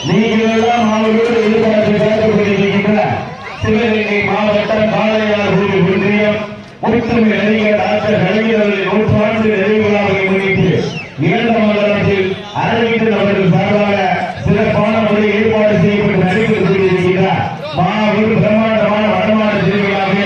நீங்கள் எல்லாம் அவர்களோடு எதிர்பார்த்து கொண்டிருக்கின்ற சிவகங்கை மாவட்டம் காளையார் ஒன்றியம் முத்துமை நடிகர் டாக்டர் கலைஞர்களின் 100 நிறைவு விழாவை முன்னிட்டு இரண்டு மண்டலத்தில் அரவிந்தன் அவர்கள் சார்பாக சிறப்பான முறை ஏற்பாடு செய்யப்பட்டு நடைபெற்றுக் கொண்டிருக்கிறார். மாபெரும் பிரம்மாண்டமான வடமாடு திருவிழாக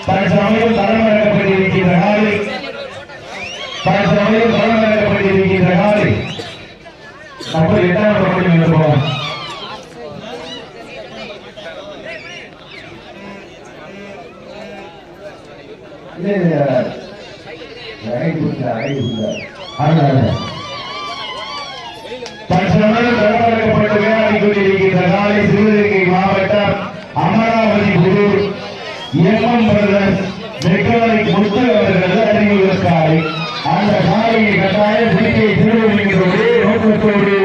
தற்சமயம் தலைமையிடப்பட்டிருக்கின்ற காலை அப்போ 8ஆம் பகுதி போவோம். தற்சமயம் விளையாடி கொண்டிருக்கின்ற காலை சிவகங்கை மாவட்டம் Amaravathi Pudhur MM brothers mechanic Muthu அவர்கள் அறிவுள்ள காலை. அந்த காலையை கட்டாய பிடிக்கை திருவள்ளுகின்ற ஒரே நோக்கத்தோடு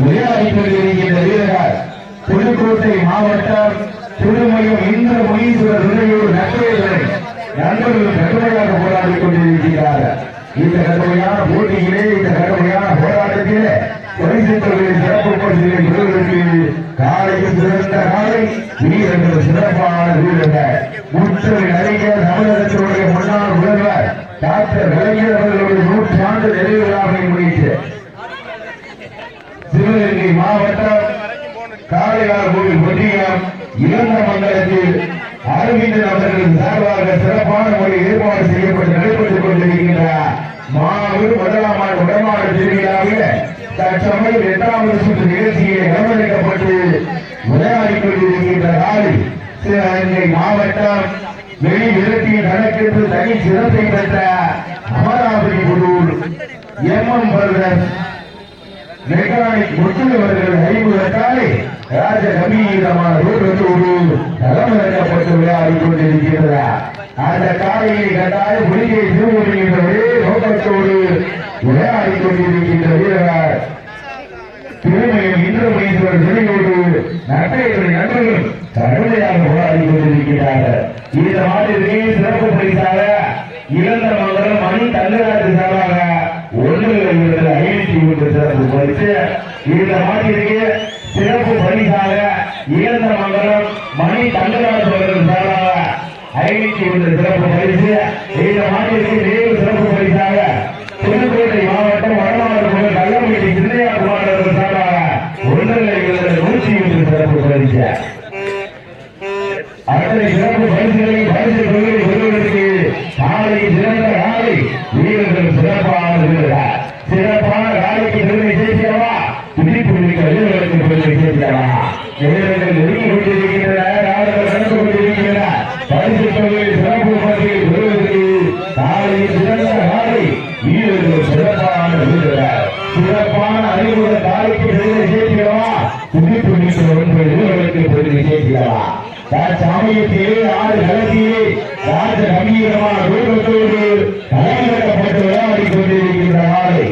விளையாடி கொண்டிருக்கின்ற வீரர்கள் புதுக்கோட்டை மாவட்டம் திருமயம் இந்திர முனீஸ்வரர் நிலையூர் நட்பேர்களை நண்பர்கள் கடுமையாக போராடி கொண்டிருக்கிறார்கள். இந்த கடுமையான போட்டியிலே இந்த கடுமையான போராட்டத்திலே பரிசுத்தவர்களின் சிறப்பு பரிசுகளை பெறுவதற்கு காலையில் சிறந்த காலை வீரர்கள் சிறப்பான வீரர்கள் முற்றவை அறிஞர் தமிழகத்தினுடைய முன்னாள் முதல்வர் டாக்டர் கலைஞர் அவர்களுடைய 100 நிறைவு விழாவை முன்னிட்டு சிவகங்கை மாவட்டம் காளையார் ஒன்றியம் இளந்த மண்டலத்தில் அரவிந்தன் அவர்கள் சார்பாக சிறப்பான முறை ஏற்பாடு செய்யப்பட்டு நடைபெற்றுக் கொண்டிருக்கின்றார். மாபெரும் முதலாம் ஆண்டு உடமாடு திருவிழாவில் தற்சமயம் 8வது சுற்று நிகழ்ச்சியை கவனிக்கப்பட்டு விளையாடி கொண்டிருக்கின்ற காலை சிவகங்கை மாவட்டம் வெளி விரட்டிய கணக்கென்று தனி சிறப்பை பெற்ற Amaravathi Pudhur MM brothers mechanic Muthu அவர்கள் அறிமுகத்தாலே ராஜ கம்பீரமான ரூபத்தோடு தலைமையிடப்பட்டு விளையாடி கொண்டிருக்கிறார். அந்த காலையை கட்டாய புலியை திருவுகின்ற ஒரே நோக்கத்தோடு விளையாடி கொண்டிருக்கின்ற வீரர் திருமயம் இந்திரமணீஸ்வரர் நிலையோடு நட்டையர்களின் நண்பர்கள் கடுமையாக போராடி கொண்டிருக்கிறார்கள். இந்த மாட்டிற்கு சிறப்பு பரிசாக இழந்த மங்கலம் மணி தங்கராஜு சார்பாக 1,500 சிறப்பு பரிசு. இந்த மாட்டிற்கு சிறப்பு பரிசாக இழந்த மங்கலம் மணி தங்கராஜு அவர்கள் சார்பாக 500 சிறப்பு பரிசு. இந்த மாட்டிற்கு நேரு சிறப்பு பரிசாக புதுக்கோட்டை மாவட்டம் வடமாடு கள்ளம்பட்டி சின்னையா குமார் அவர்கள் சார்பாக 1,120 சிறப்பு பரிசு. அத்தனை சிறப்பு பரிசுகளை பரிசு பெறுவதற்கு காலை சிறந்த காலை வீரர்கள் சிறப்பான வீரர்கள் சிறப்பான காலைக்கு பெருமை சேர்க்கிறவா துடிப்பு மிக்க வீரர்களுக்கு பெருமை சேர்க்கிறவா வீரர்கள் நெருங்கி கொண்டிருக்கின்றன நாடுகள் நடந்து கொண்டிருக்கின்றன பரிசு தொகையில் சிறப்பு பரிசுகளை பெறுவதற்கு காலை சிறந்த காலை வீரர்கள் சிறப்பான வீரர்கள் சிறப்பான அறிவுள்ள காலைக்கு பெருமை சேர்க்கிறவா துடிப்பு மிக்க ஒன்று வீரர்களுக்கு பெருமை சேர்க்கிறவா சமயத்திலே ஆறு களத்திலே ராஜ கம்பீரமான ரூபத்தோடு தலைமையிடப்பட்டு விளையாடி கொண்டிருக்கின்ற நாளை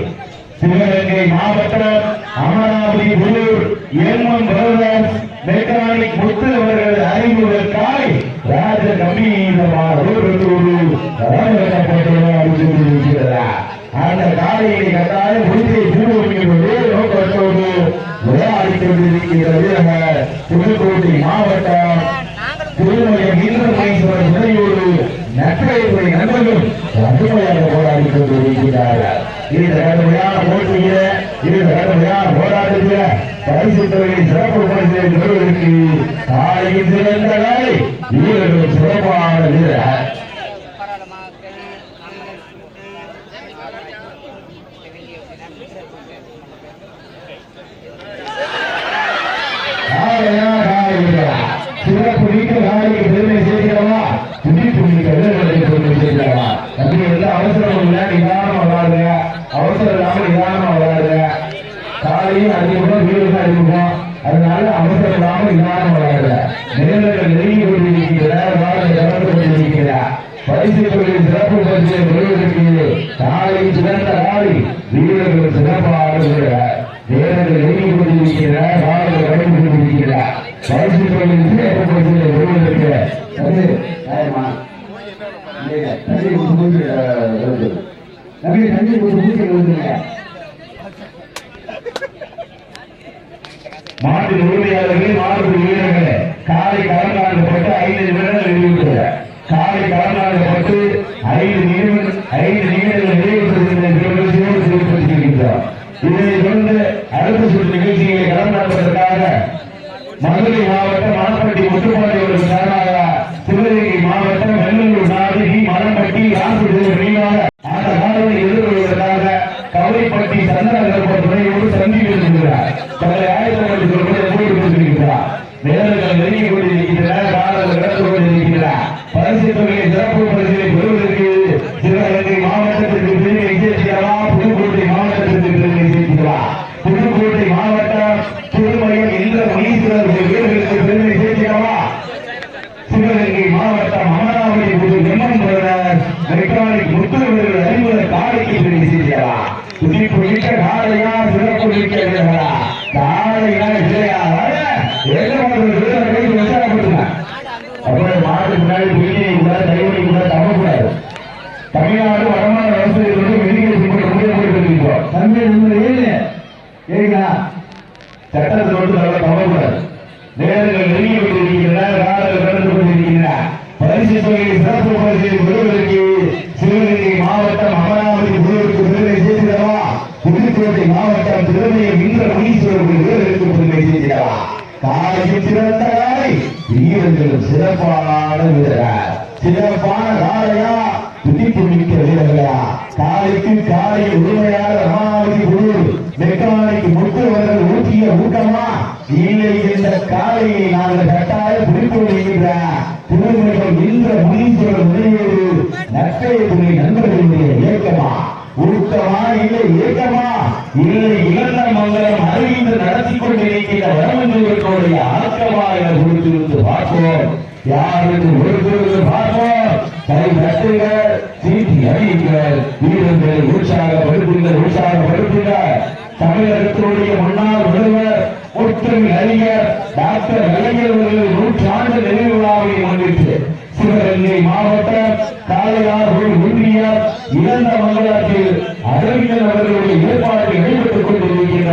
சிவகங்கை மாவட்டம் Amaravathi Pudhur MM brothers mechanic Muthu அவர்கள் அறிமுகத்தாய் ராஜ கம்பீரமான ரூபத்தோடு தலைமையிடப்பட்டு விளையாடி கொண்டிருக்கிறார். அந்த காலையை கட்டாய புலியை திருவள்ளுகின்ற நோக்கத்தோடு விளையாடி கொண்டிருக்கின்ற வீரர்கள் புதுக்கோட்டை மாவட்டம் திருமயம் இந்திரமணீஸ்வரர் நிலையோடு நட்பையுடைய நண்பர்கள் கடுமையாக போராடி கொண்டிருக்கிறார்கள். இந்த கடுமையான போட்டியில இந்த கடுமையான போராட்டத்தில் பரிசு தொகையை சிறப்பு பரிசை பெறுவதற்கு காலையில் சிறந்த காலை வீரர்கள் சிறப்பான வீரர் சிறப்பு நீக்க காலைக்கு பெருமை சேர்க்கிறவா துடிப்பு மிக்க வீரர்களுக்கு பெருமை சேர்க்கிறவா அப்படி எல்லாம் அவசரம் இல்லை நிதானமா விளையாடுங்க அவசரம் இல்லாமல் நிதானமா விளையாடுங்க காலையும் அதிகமாக வீரர்கள் அறிமுகம் அதனால அவசரம் இல்லாமல் நிதானம் விளையாடுங்க வீரர்கள் நெருங்கி கொண்டிருக்கிறார் கலந்து கொண்டிருக்கிறார் பரிசு தொழில் சிறப்பு பரிசை பெறுவதற்கு காலை சிறந்த காலை வீரர்கள் சிறப்பாக வீரர்கள் நெருங்கி கொண்டிருக்கிறார் காலையில் கடந்து கொண்டிருக்கிறார் பரிசு தொழில் சிறப்பு பரிசை பெறுவதற்கு தண்ணி மாட்டின் உரிமையாளர்களே மாடு வீரர்களே காலை கலந்தாண்டப்பட்டு 5 நிமிடங்கள் நிறைவுற்றது. காலை கலந்தாண்டப்பட்டு 5 நிமிடங்கள் நிறைவுற்றிருக்கின்றோம். இதனை தொடர்ந்து அடுத்த சுற்று நிகழ்ச்சிகளை கலந்தாடுவதற்காக மதுரை மாவட்டம் மணப்பட்டி முத்துப்பாண்டியோடு சார்பாக சிவகங்கை மாவட்டம் வெள்ளூர் நாடு மணப்பட்டி ஆசிரியர் அந்த காலத்தை எதிர்கொள்வதற்காக கவலைப்பட்டி சந்தனகர் துணையோடு சந்தித்திருக்கிறார். தங்களை ஆயத்தப்படுத்திருக்கிறார். நேரங்கள் நெருங்கிக் கொண்டிருக்கின்றன. காலங்கள் நடந்து கொண்டிருக்கிறார். பரிசு தொகையை சிறப்பு பரிசிலை பெறுவதற்கு சிவகங்கை மாவட்டத்திற்கு பெருமை சேர்க்கிறா, புதுக்கோட்டை மாவட்டத்திற்கு பெருமை சேர்க்கிறா. புதுக்கோட்டை மாவட்டம் திருமயம் என்ற மணீஸ்வரர் வீரர்களுக்கு பெருமை சேர்க்கிறவா. சிவகங்கை மாவட்டம் அமராவதி எம்எம் மெக்கானிக் முத்துவர்கள் அறிமுக காலைக்கு பெருமை சேர்க்கிறா. துடிப்பு மிக்க காலையா, சிறப்பு மிக்க வீரர்களா, காலையா இல்லையா அப்புறம் மாட்டு முன்னாடி பிரியை கூட கைவடி கூட தவக்கூடாது. தமிழ்நாடு வருமான வசதிகளோடு மெடிக்கல் போயிருக்கிறோம். தந்தை கேட்கா சட்டத்தினோடு தவக்கூடாது. நேரங்கள் நெருங்கி கொண்டிருக்கின்றன. காலங்கள் கடந்து கொண்டிருக்கின்றன. பரிசு தொகையை சிறப்பு பரிசை பெறுவதற்கு சிவகங்கை மாவட்டம் அமராவதி குழுவிற்கு பெருமை சேர்க்கிறவா. புதுக்கோட்டை மாவட்டம் திருமயம் இந்திர மணீஸ்வரருக்கு பெருமை சேர்க்கிறவா. காலையில் சிறந்த காலை, வீரர்களும் சிறப்பான வீரர். சிறப்பான காலையா, துடிப்பு மிக்க வீரர்களா. காலைக்கு காலை உரிமையாளர் அமராவதி குழு மெக்கானிக் முத்துவர்கள் ஊற்றிய ஊக்கமா இல்லை என்ற காலையை நாங்கள் கட்டாயம் பிடிப்போம் என்கின்ற திருமணம் இந்திர மணீஸ்வரர் முறையோடு நட்பை துணை நண்பர்களுடைய இயக்கமா, ஊக்கமா இல்லை இயக்கமா இல்லை இழந்த மங்கலம் அறிவிந்து நடத்தி கொண்டிருக்கிற வரமஞ்சர்களுடைய ஆக்கமா என குறித்திருந்து பார்ப்போம். யாருக்கு ஒருத்தருக்கு பார்ப்போம். கை தட்டுங்கள், சீட்டி அடியுங்கள், வீரர்களை உற்சாகப்படுத்துங்கள். தமிழகத்தினுடைய முன்னாள் முதல்வர் ஒற்றுமை அறிஞர் டாக்டர் கலைஞர் அவர்கள் 100 நிறைவு விழாவை முன்னிட்டு சிவகங்கை மாவட்டம் காளையார் ஒன்றியம் இழந்த மங்கலத்தில் அறிஞர் அவர்களுடைய ஏற்பாடுகள் நடைபெற்றுக் கொண்டிருக்கின்ற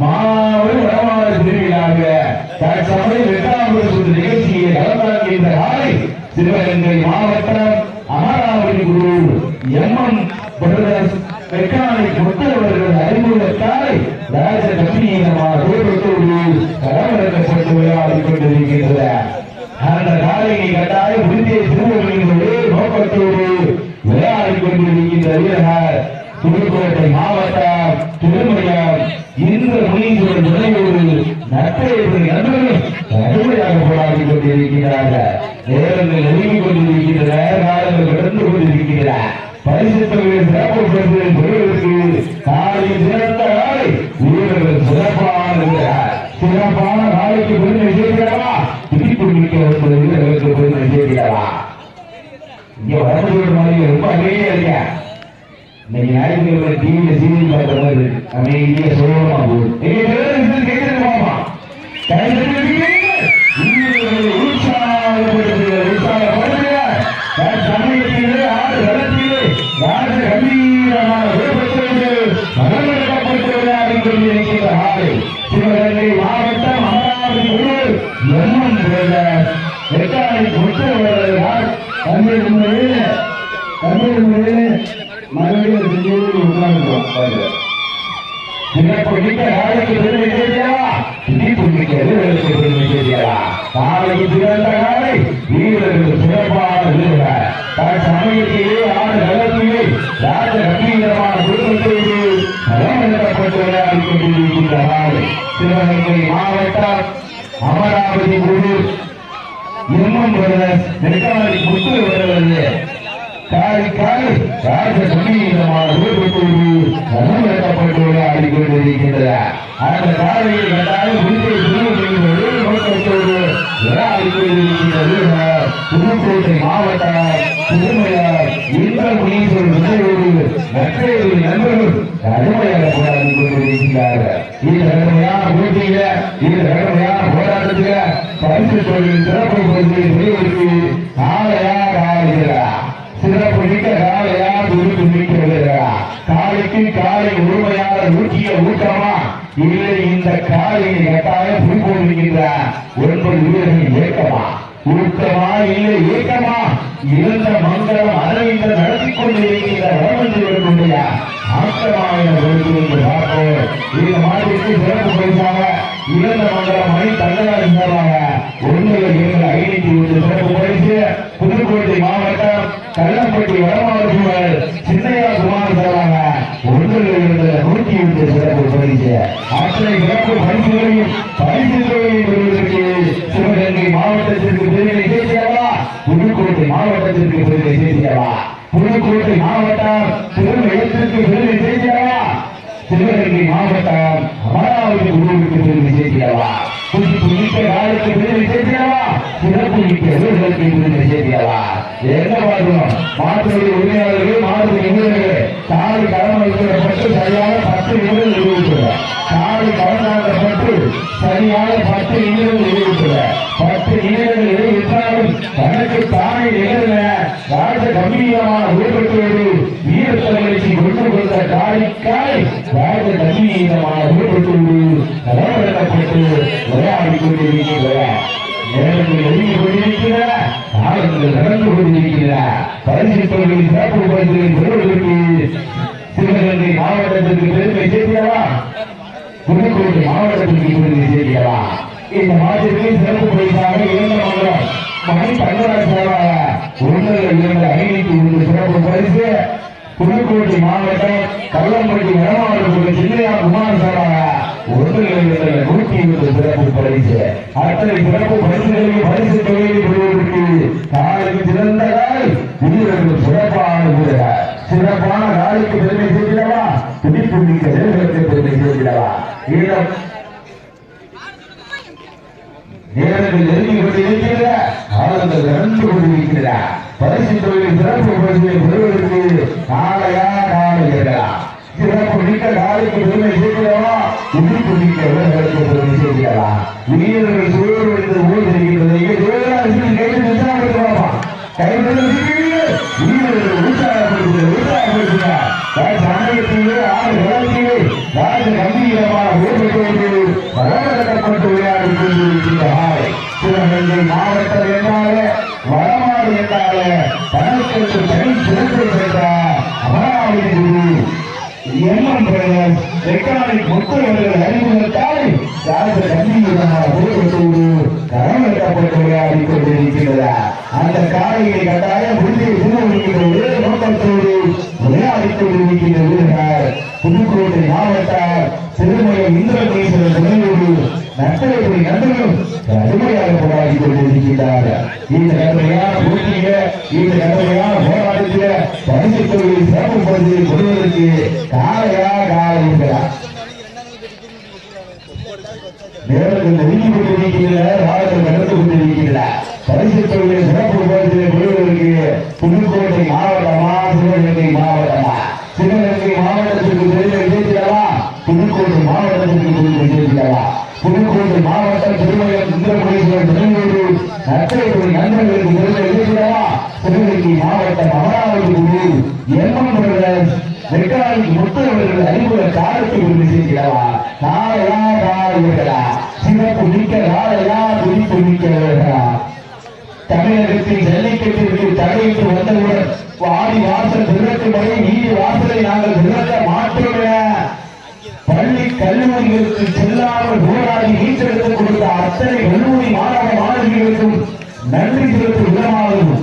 மாபெரும் வடமாநில திருவிழாக தற்சமயம் 8வது நிகழ்ச்சியை கலந்தாடுகின்ற காலை சிவகங்கை மாவட்டம் அமராவதி குழு எம்எம் பிரதர்ஸ் மெக்கானிக் முத்தவர்கள் அறிமுக காலை ராஜ கம்பீரமாக களமிறக்கப்பட்டு விளையாடிக் கொண்டிருக்கின்றன. அந்த காலையை கட்டாயம் புதிய திருவள்ளுவர்களே நோக்கத்தோடு விளையாடிக் கொண்டிருக்கின்ற வீரர்கள் புதுக்கோட்டை மாவட்டம் திருமயம் இந்திர மணீஸ்வரர் துணையோடு நட்பை நண்பர்கள் கடுமையாக போராடிக் கொண்டிருக்கிறார்கள். நேரங்கள் நெருங்கிக் கொண்டிருக்கின்றன. காலங்கள் கடந்து கொண்டிருக்கின்றன. பரிசு தொகையை சிறப்பு பெறுவதற்கு காலையில் சிறந்த காலை, வீரர்கள் சிறப்பான காலைக்கு பெருமை சேர்க்கிறவா. துடிப்பு மிக்க வீரர்களுக்கு பெருமை சேர்க்கிறவா. இங்க வரக்கூடிய மாதிரி ரொம்ப அமைதியா இருக்க. இன்னைக்கு ஞாயிற்றுக்கிழமை டிவியில சீரியல் பார்த்த மாதிரி அமைதியா சோழமா போகுது. சமயத்திலே ஆறு களத்திலே ராஜ கம்பீரமான மகன்களிடப்பட்டு விளையாடிக் கொண்டிருக்கின்ற ஆலை சிவகங்கை மாவட்டம் அமராவதி குழு எம்எம் மெக்கானிக் முத்துவர்கள் தமிழ் முறையிலே மறுபடியும் உட்கார்ந்து சிறப்பு மிக்க காலைக்கு பெருமை சேர்க்கிறா. துடிப்பு மிக்க வீரர்களுக்கு பெருமை சேர்க்கிறா. காலைக்கு சிறந்த காலை, வீரர்கள் சிறப்பான வீரர்கள். சமயத்திலே ஆறு களத்திலே ராஜ கம்பீரமான குடும்பத்தோடு களமிறக்கப்பட்டு விளையாடிக் கொண்டிருக்கின்ற காலை சிவகங்கை மாவட்டம் அமராவதி குழு எம்எம் பிரதர்ஸ் மெக்கானிக் முத்துவர்கள் காலை ராஜ கம்பீரமான குடும்பத்தோடு களமிறக்கப்பட்டு விளையாடிக் கொண்டிருக்கின்ற அந்த காலையை கட்டாயம் நோக்கத்தோடு விளையாடிக் கொண்டிருக்கின்ற வீரர் புதுக்கோட்டை மாவட்டம் திருமயம் இந்திர மணீஸ்வரர் துணையோடு நட்பேறு நண்பர்கள் கடுமையாக போராடிக் கொண்டிருக்கிறார்கள். இந்த கடுமையான போட்டியில இந்த கடுமையான போராட்டத்தில பரிசு தொழில் சிறப்பு பரிசை பெறுவதற்கு காலையா காலையா சிறப்பு மிக்க காலையா துடிப்பு மிக்க வீரர்களா. காலைக்கு காலை உரிமையாளர் ஊற்றிய ஊட்டமா இல்லை இந்த காலையை கட்டாயம் கொண்டிருக்கின்ற 9 வீரர்கள் ஏக்கமா ஊக்கமா இல்லை ஏக்கமா இழந்த மங்களம் அரவிந்த நடத்தி கொண்டிருக்கின்ற வடமஞ்சிகளுடைய ஆக்கமான பார்ப்போம். இந்த மாதத்திற்கு சிறப்பு பரிசாக இழந்த மங்களம் மணி தங்கராஜ் சார்பாக 1,501 சிறப்பு பரிசு புதுக்கோட்டை மாவட்டம் கள்ளப்பட்டி வடமாவட்ட சின்னையா குமார் சார்பாக 1,101 சிறப்பு பரிசு. அத்தனை சிறப்பு பரிசுகளையும் பரிசுகளையும் பெறுவதற்கு சிவகங்கை மாவட்டத்திற்கு பெருமை சேர்க்கிறவா புதுக்கோட்டை மாவட்டத்திற்கு பெருமை சேர்க்கிறவா புதுக்கோட்டை மாவட்டம் திருமயத்திற்கு பெருமை சேர்க்கிறவா சிவகங்கை மாவட்டம் அமராவதி குழுவுக்கு பெருமை சேர்க்கிறவா புதுக்க காலுக்கு பெருமை சேர்க்கிறவா சிறப்பு மிக்க வீரர்களுக்கு பெருமை சேர்க்கிறவா என்ன பார்க்கணும் மாற்றுவதை உரிமையாளர்கள் மாற்றுவதை நிபுணர்கள் காலை கடமை வைக்கப்பட்டு சரியான 10 நிமிடங்கள் நிறுவித்துள்ளார். காலை கடனாக்கப்பட்டு சரியான 10 நிமிடங்கள் நிறுவித்துள்ளார். 10 நிமிடங்கள் நிறைவேற்றாலும் தனக்கு தானே நிகழ்ந்த ராஜ கம்பீரமான உருவத்தோடு வீரத்தலைவருக்கு கொண்டு வந்த காலிக்காய் ராஜ கம்பீரமான உருவத்தோடு நலவழக்கப்பட்டு விளையாடி கொண்டிருக்கின்றன. நேரத்தில் ஒதுங்கி கொண்டிருக்கிற காலங்கள் நடந்து கொண்டிருக்கிற பரிசு தொழிலில் சிறப்பு பரிசுகளை பெறுவதற்கு சிவகங்கை மாவட்டத்திற்கு பெருமை சேர்க்கிறவா புதுக்கோட்டை மாவட்டத்திற்கு பெருமை சேர்க்கிறவா இந்த மாதத்திற்கு சிறப்பு பரிசாக இழந்த மங்கலம் மணி தங்கராஜ் சார்பாக 1,501 சிறப்பு பரிசு புதுக்கோட்டை மாவட்டம் கள்ளம்பட்டி வடமாவட்ட சின்னையா குமார் சார்பாக 1,120 சிறப்பு பரிசு. அத்தனை சிறப்பு பரிசுகளையும் பரிசு தொகையை பெறுவதற்கு காலைக்கு சிறந்த காலை வீரர்கள் சிறப்பான வீரர்கள் சிறப்பான காலைக்கு பெருமை சேர்க்கிறவா துடிப்பு மிக்க வீரர்களுக்கு பெருமை சேர்க்கிறவா நேரங்கள் நெருங்கி கொண்டிருக்கிற காலங்கள் நடந்து கொண்டிருக்கிற பரிசு தொழிலில் சிறப்பு பரிசுகளை பெறுவதற்கு காலையா காலையா சிறப்பு மிக்க காலைக்கு பெருமை சேர்க்கிறவா துடிப்பு மிக்க வீரர்களுக்கு பெருமை சேர்க்கிறவா வீரர்கள் சூழல் வைத்து ஊர் வீரர்கள் உற்சாகப்படுத்துகிறார். ராஜ கம்பீரமான ஊர்வலத்தோடு வரவழைக்கப்பட்டு விளையாடி கொண்டிருக்கிறார். சிவகங்கை மாவட்டம் என்றாலே வடமாடு என்றாலே தனக்கு தனி சிறப்பை பெற்ற அமராவதி குரு எம்எம் பிரதர் எக்கனாமிக் முத்தவர்கள் அறிமுகத்தால் ராஜ கம்பீரமான ஊர்வலத்தோடு வரவழைக்கப்பட்டு விளையாடி கொண்டிருக்கிறார். அந்த காலையை கட்டாயம் புதிய சிறுவர்களுடைய நோக்கத்தோடு விளையாடிக் கொண்டிருக்கின்ற வீரர்கள் புதுக்கோட்டை மாவட்டம் திருமயம் இந்திரகேஸ்வரர் துணையோடு நட்டரைப்படி நண்பர்களும் கடுமையாக போராடி கொண்டிருக்கிறார்கள். இந்த கடுமையான போட்டியில இந்த கடுமையான போராட்டத்தில பரிசு தொழிலை சிறப்பு பரிசை கொள்வதற்கு காலையா காலையா நேரத்தில் நெருங்கி கொண்டிருக்கின்ற நாடுகள் நடந்து கொண்டிருக்கின்றன. பரிசு தொழிலை சிறப்பு பரிசை கொள்வதற்கு புதுக்கோட்டை மாவட்டமா சிவகங்கை மாவட்டமா சிவகங்கை மாவட்டத்திற்கு பெருமை சேர்க்கிறவா புதுக்கோட்டை மாவட்டத்திற்கு பெருமை சேர்க்கிறவா புதுக்கோட்டை மாவட்டம் திருமயம் இந்திரகேஸ்வரர் துணையோடு நட்டரைப்படி நண்பர்களுக்கு பெருமை சேர்க்கிறவா சிவகங்கை மாவட்டம் அமராவதி குழு எம்எம் பிரதர்ஸ் வெக்காலிக் முத்தவர்கள் அறிமுக காலத்தை பெருமை சேர்க்கிறவா காலையா காலையா சிறப்பு மிக்க காலையா துடிப்பு மிக்கவர்களா தமிழகத்தில் ஜல்லிக்கட்டிற்கு தடையிட்டு வந்தவுடன் ஆடி வாசல் திறக்கும் வரை நீதி வாசலை நாங்கள் திறக்க மாற்றோம் என பள்ளி கல்லூரிகளுக்கு செல்லாமல் போராடி மீட்டெடுத்துக் கொடுத்த அத்தனை கல்லூரி மாணவ மாணவிகளுக்கும் நன்றி செலுத்தும் விதமாகவும்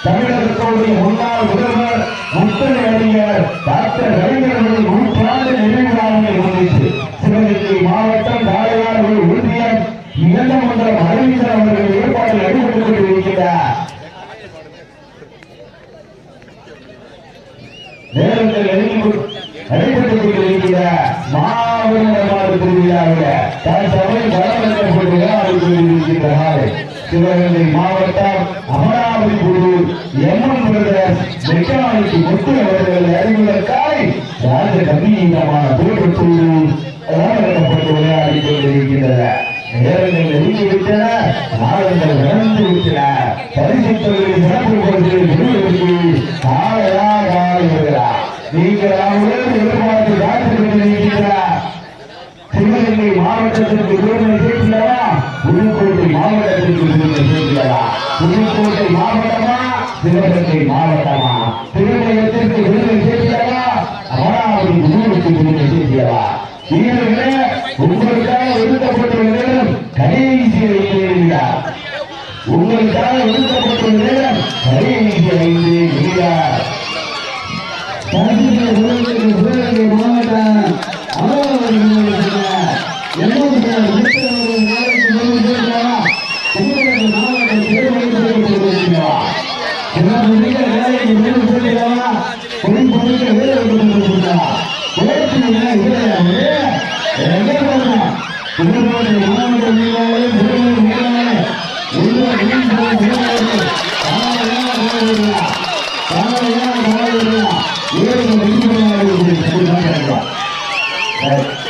தமிழகத்தோடைய முன்னாள் முதல்வர் முத்தனை அறிஞர் டாக்டர் கலைஞர்கள் 100 நினைவு நாளை முன்னிட்டு சிவகங்கை மாவட்டம் தாளையார் ஒன்றியம் இளமண்டலம் அறிவித்தர் அவர்கள் ஏற்பாட்டில் அடிபட்டுக் கொண்டிருக்கிறார். நேரத்தில் அடிபட்டுக் கொண்டிருக்கிற மாவட்ட திருவிழாவில் தற்சமயம் வரவேற்கப்பட்டு விளையாடி கொண்டிருக்கின்றனர். சிவகங்கை மாவட்டம் அமராவதி குழு எம்எம் பிரதர்ஸ் மெக்கானிக் முத்து அவர்கள் அறிமுகத்தாய் ராஜ கம்பீரமான தோற்றத்தோடு வரவேற்கப்பட்டு விளையாடி கொண்டிருக்கின்றனர். நேரங்கள் நெருங்கிவிட்டன, நாளங்கள் நடந்து விட்டன. பரிசு தொழிலை சிறப்பு பரிசை பெறுவதற்கு காலையா காலையா நீங்கள் அவர்களோடு எதிர்பார்த்து காத்துக் கொண்டிருக்கிறார். சிவகங்கை மாவட்டத்திற்கு பெருமை சேர்க்கிறவா புதுக்கோட்டை மாவட்டத்திற்கு விருது புதுக்கோட்டை மாவட்டமா சிவகங்கை மாவட்டமா திருமயத்திற்கு விருது சேர்க்கிறதா அமராவதி புதுவுக்கு விருது சேர்க்கிறதா வீரர்களே உங்களுக்காக ஒதுக்கப்பட்டுள்ள நேரம் கடைசி 5 நிமிடம் உங்களுக்காக ஒதுக்கப்பட்டுள்ள நேரம் கடைசி 5 நிமிடம் சிவகங்கை மாவட்டம் அமராவதி Thank you.